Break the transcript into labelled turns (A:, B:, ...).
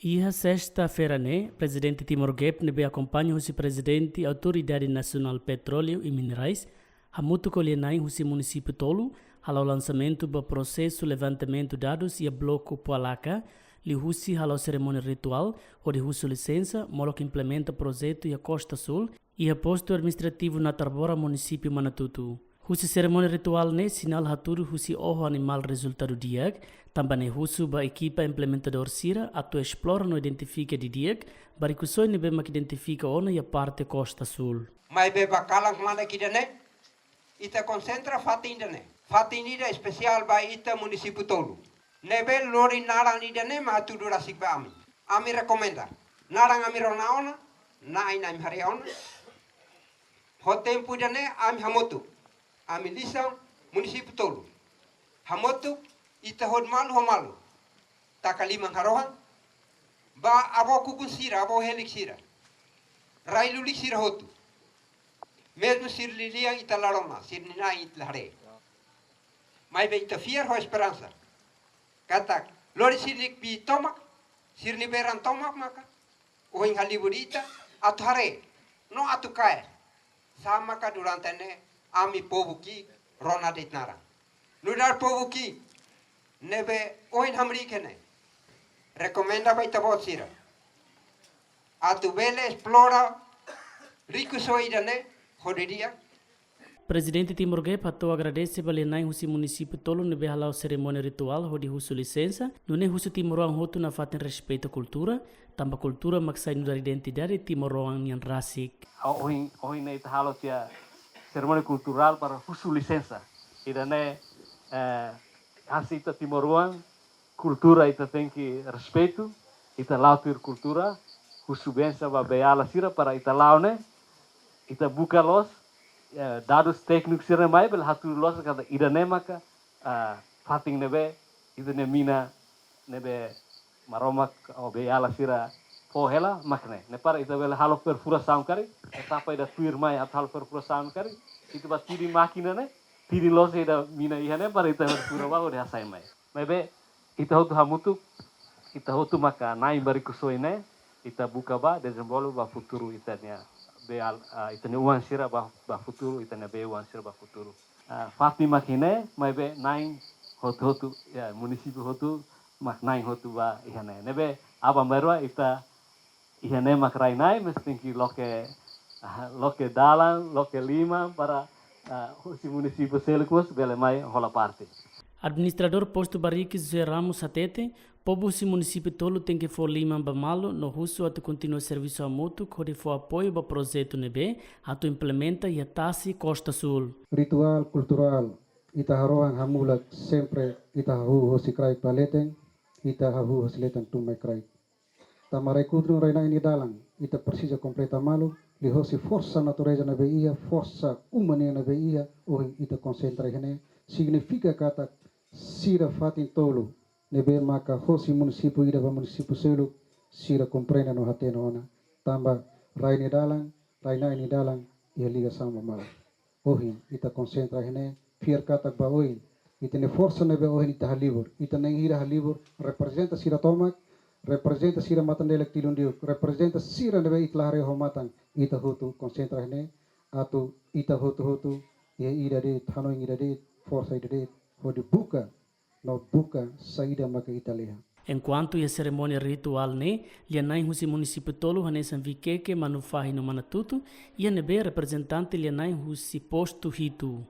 A: Ia sexta-feira, presidente Timor Gep nebe acompanha o presidente Autoridade Nacional Petróleo e Minerais, Hamutu Kolhenai, o município Tolo, ao lançamento do processo levantamento dados e a bloco Pualaca, li husi ao cerimônia ritual, onde husi licença, molo que implementa projeto e a Costa Sul e a posto administrativo na Tarbora, município Manatutu. Husi cerimônia ritual sinal haturu husi oho animal resultado diag, também husu ba equipa implementador sira atu explora no identifica de diag, barikusoi nebe mak identifica ona e a parte Costa Sul.
B: Mai beba kalang mana kidane, ita concentra fatindane. Fatinida especial ba ita município Tolo. Nebe lori narang idane ma atu durasik ba ami. Ami recomenda. Narang ami ronaona, na ina ami hariona. Hotempo idane ami hamotu. Ami lisang município Tolo. Hamotu ita hod malu homalu. Takalimang harohan. Ba abo kukun sira, abo helik sira. Railulik sira hotu. Mesmo sir liliang ita laroma, sir nina ita hare. Mai be ita fier ho esperança. Katak, lori sirik pi tomak, sir liberan tomak maka. Oing haliburita, atu hare. No atu kae. Sama ka durante ne ami povuki rona ditnara. Nudar povuki nebe oin hamri kene. Recomenda ba ita botsira. Atu bele explora rico soidane hodiria.
A: Presidente Timor Gep atou agradece balenai husi município Tolo nebe halau cerimônia ritual hodi husu licença, nune husu Timoroang hotu na faten respeito à cultura, tamba cultura maksai nudar identidade Timoroang nian rasik.
C: Hoje ne halau tia cerimônia cultural para husu licença. Idane hasita Timoroang cultura ita tem que respeito, ita lautir cultura, husu bensa ba beala sira para ita laune, ita buka los dados técnicos sira mai bel hatu los kada idane maka fating nebe idane mina nebe maromak o beala sira pohela makne ne para ita bel halo per fura sound kari etapa ida tuir mai at halo per fura sound kari itu ba tiri makina ne tiri los ida mina ihane para ita fura ba ode hasai mai be ita hotu hamutu ita hotu maka nai bari kusoine ita buka ba desenvolve ba futuro itania beal itania uan sira ba futuro itania be uan sira ba futuro Fatima kine mai be nai hotu ya município hotu mak nai hotu ba ihane nebe aba merwa ita ihane mak rai nai mestinki loke dalan loke lima para si município Selicos bele mai hola parte.
A: Administrador posto Barriques José Ramos Satete, povo si município Tolo tem que for lima bamalo no russo atu continua serviço a moto que for apoio ba projeto nebe atu implementa e atasi Costa Sul.
D: Ritual cultural ita haroang hamulak sempre ita hu hosikrai paleten ita hu hosileten tumai krai. Tamarai kudru raina ini dalang ita precisa completa malu li hosi força natureza nebe ia força humana nebe ia o ita concentra hene significa kata sira fatin Tolo nebe maka hosi município ida ba município Selu sira compreenda no hateno ona tamba raini dalang ia liga sama mal ohin ita concentra hene fier kata ba ohin ita ne força nebe ohin ita halibur ita ne ira halibur representa sira tomak representa sira matandela tilundiu representa sira nebe itlare homatan ita hutu concentra hene atu ita hutu ia ida de thano ida de força ida de hodi buka no buka saída maka Italia.
A: Enquanto a cerimônia ritual lianai husi município Tolo hanesan vikeke manufahi no Manatutu e nebe representante lianai husi posto hitu.